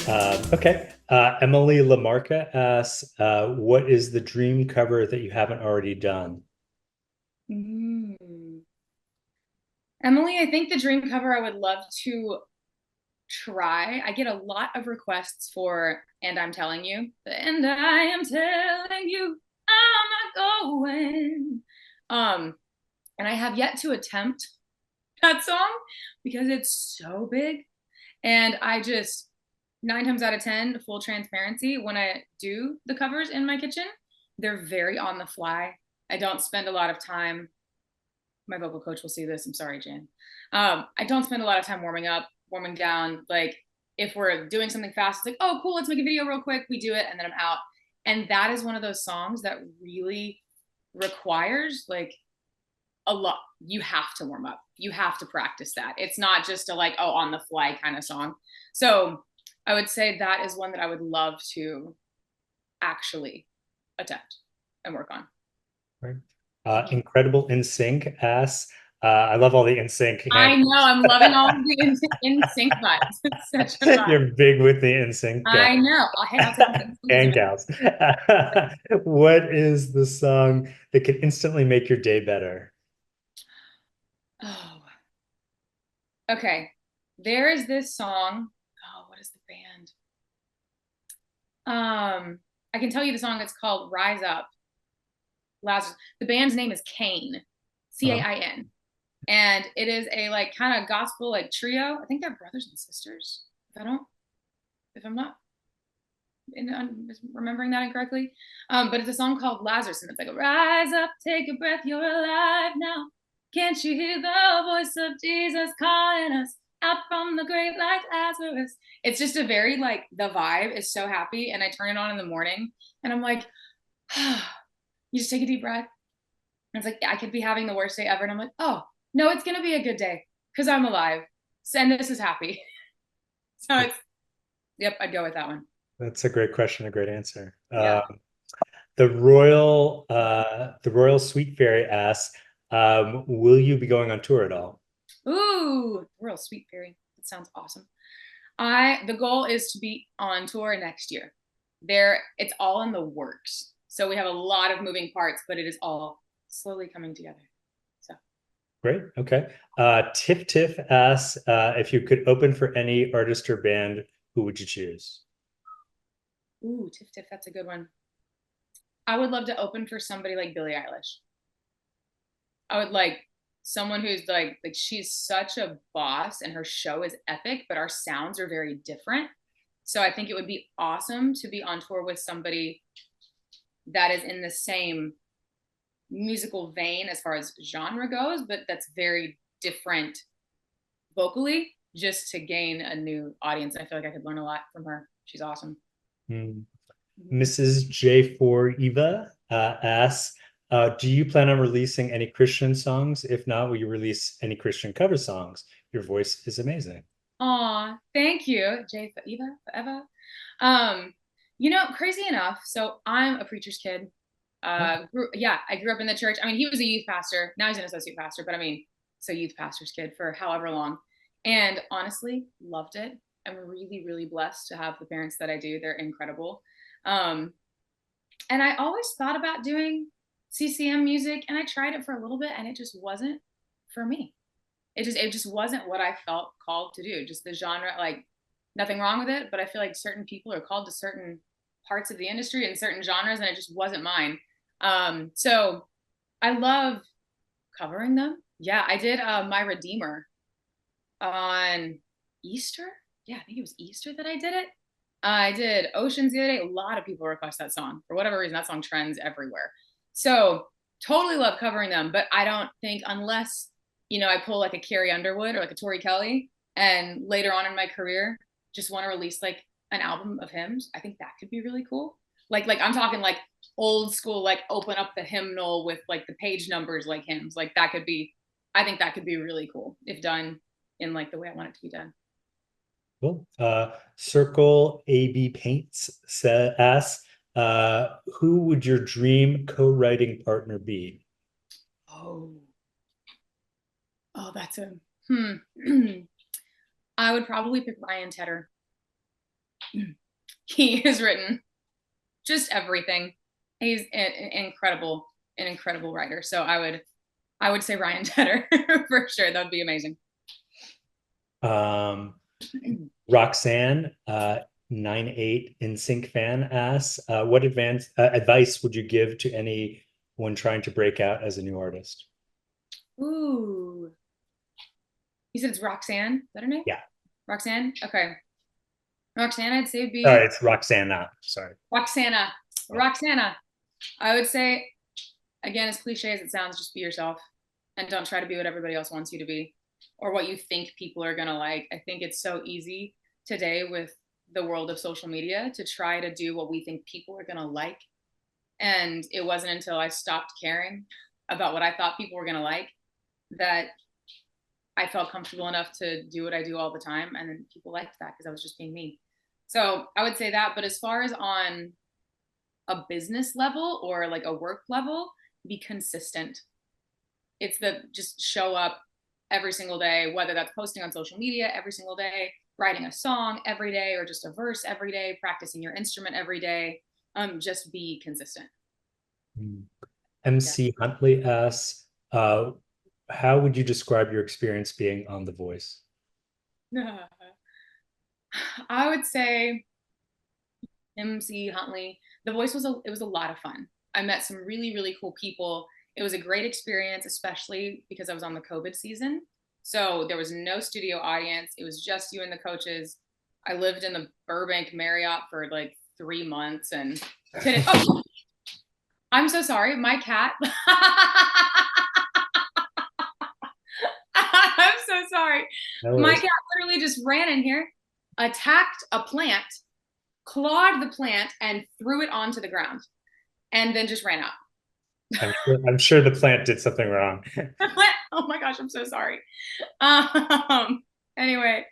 Okay. Emily Lamarca asks, what is the dream cover that you haven't already done? Mm. Emily, I think the dream cover I would love to try. I get a lot of requests for "And I'm Telling You." And I am telling you, I'm not going. Um, and I have yet to attempt that song because it's so big. And I just, 9 times out of 10, full transparency, when I do the covers in my kitchen, they're very on the fly. I don't spend a lot of time. My vocal coach will see this. I'm sorry, Jan. I don't spend a lot of time warming up, warming down. Like if we're doing something fast, it's like, oh, cool, let's make a video real quick. We do it, and then I'm out. And that is one of those songs that really requires like a lot. You have to warm up. You have to practice that. It's not just a like, oh, on the fly kind of song. So I would say that is one that I would love to actually attempt and work on. Right. Incredible in sync asks, I love all the in sync I hand. know. I'm loving all of the in sync vibes. It's such a vibe. You're big with the in sync I know. Hey, I'll take it. and gals. What is the song that could instantly make your day better? Oh, okay. There is this song. Oh, what is the band? I can tell you the song. It's called "Rise Up." Lazarus. The band's name is Cain, Uh-huh. Cain, and it is a like kind of gospel like trio. I think they're brothers and sisters. If I'm not remembering that incorrectly. But it's a song called Lazarus, and it's like, rise up, take a breath, you're alive now. Can't you hear the voice of Jesus calling us out from the grave like Lazarus? It's just a very like the vibe is so happy, and I turn it on in the morning, and I'm like, you just take a deep breath. And it's like I could be having the worst day ever, and I'm like, oh no, it's gonna be a good day because I'm alive, and this is happy. So it's yep, I'd go with that one. That's a great question, a great answer. Yeah. The Royal Sweet Fairy asks, will you be going on tour at all? Ooh, real sweet fairy. That sounds awesome. The goal is to be on tour next year. It's all in the works. So we have a lot of moving parts, but it is all slowly coming together. So Great. Okay. Tiff Tiff asks, if you could open for any artist or band, who would you choose? ooh, Tiff Tiff, that's a good one. I would love to open for somebody like Billie Eilish. I would like someone who's like she's such a boss and her show is epic, but our sounds are very different. So I think it would be awesome to be on tour with somebody that is in the same musical vein as far as genre goes, but that's very different vocally, just to gain a new audience. I feel like I could learn a lot from her. She's awesome. Hmm. Mrs. J4 Eva asks, do you plan on releasing any Christian songs? If not, will you release any Christian cover songs? Your voice is amazing. Aw, thank you, Jay Eva, forever. Crazy enough, so I'm a preacher's kid. Oh, I grew up in the church. I mean, he was a youth pastor. Now he's an associate pastor, but I mean, so youth pastor's kid for however long. And honestly, loved it. I'm really, really blessed to have the parents that I do. They're incredible. Um, and I always thought about doing CCM music, and I tried it for a little bit, and it just wasn't for me. It just wasn't what I felt called to do. Just the genre, like nothing wrong with it, but I feel like certain people are called to certain parts of the industry and certain genres, and it just wasn't mine. So I love covering them. Yeah, I did My Redeemer on Easter. Yeah, I think it was Easter that I did it. I did Oceans the other day. A lot of people request that song. For whatever reason, that song trends everywhere. So totally love covering them, but I don't think unless, I pull like a Carrie Underwood or like a Tori Kelly and later on in my career just want to release like an album of hymns, I think that could be really cool. Like I'm talking like old school, like open up the hymnal with like the page numbers like hymns. Like that could be, I think that could be really cool if done in like the way I want it to be done. cool. Circle AB Paints asks, who would your dream co-writing partner be? Oh, oh, that's a I would probably pick Ryan Tedder. He has written just everything. He's an incredible writer. So I would say Ryan Tedder for sure. That would be amazing. Um, Roxanne, 98 NSYNC fan asks, what advice would you give to anyone trying to break out as a new artist? Ooh. You said it's Roxanne. Is that her name? Yeah. Roxanne? Okay. Roxanne, I'd say Sorry, be it's Roxana. Sorry. Roxana. Yeah. Roxana. I would say, again, as cliche as it sounds, just be yourself and don't try to be what everybody else wants you to be or what you think people are going to like. I think it's so easy today with the world of social media to try to do what we think people are going to like. And it wasn't until I stopped caring about what I thought people were going to like that I felt comfortable enough to do what I do all the time. And then people liked that because I was just being me. So I would say that. But as far as on a business level or like a work level, be consistent. It's the just show up every single day, whether that's posting on social media every single day, writing a song every day, or just a verse every day, practicing your instrument every day. Just be consistent. MC Huntley asks, how would you describe your experience being on The Voice? Yeah. I would say MC Huntley. The Voice was a lot of fun. I met some really cool people. It was a great experience, especially because I was on the COVID season. So there was no studio audience. It was just you and the coaches. I lived in the Burbank Marriott for like 3 months and couldn't. Oh, I'm so sorry. My cat. I'm so sorry. No My worries. cat literally just ran in here, attacked a plant, clawed the plant, and threw it onto the ground, and then just ran out. I'm sure the plant did something wrong. Oh my gosh, I'm so sorry. Anyway,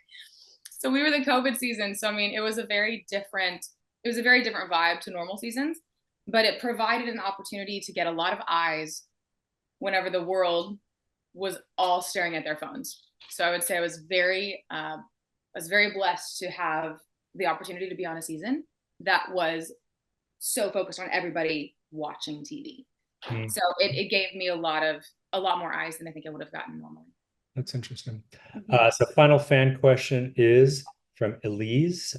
so we were the COVID season. So I mean, it was a very different vibe to normal seasons, but it provided an opportunity to get a lot of eyes whenever the world was all staring at their phones. So I would say I was very blessed to have the opportunity to be on a season that was so focused on everybody watching TV. Mm, So it gave me a lot more eyes than I think I would have gotten normally. that's interesting. Mm-hmm. So final fan question is from Elise.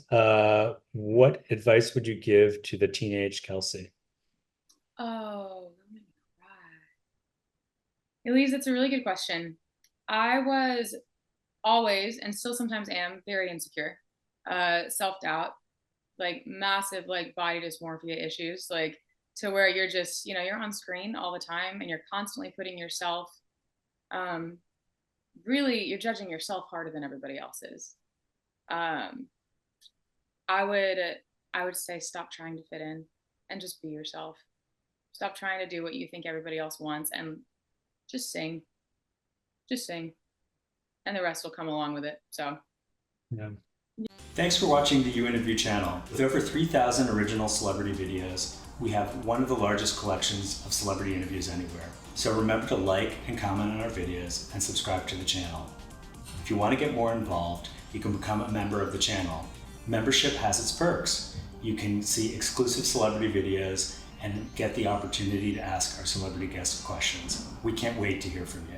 What advice would you give to the teenage Kelsie? Oh, Elise, that's a really good question. I was always, and still sometimes am, very insecure, self-doubt, like massive like body dysmorphia issues, like to where you're just, you're on screen all the time and you're constantly putting yourself, um, really, you're judging yourself harder than everybody else is. Um, I would, I would say stop trying to fit in and just be yourself. Stop trying to do what you think everybody else wants and just sing, just sing, and the rest will come along with it. So. Yeah. Thanks for watching the uInterview channel. With over 3,000 original celebrity videos, we have one of the largest collections of celebrity interviews anywhere. So remember to like and comment on our videos and subscribe to the channel. If you want to get more involved, you can become a member of the channel. Membership has its perks. You can see exclusive celebrity videos and get the opportunity to ask our celebrity guests questions. We can't wait to hear from you.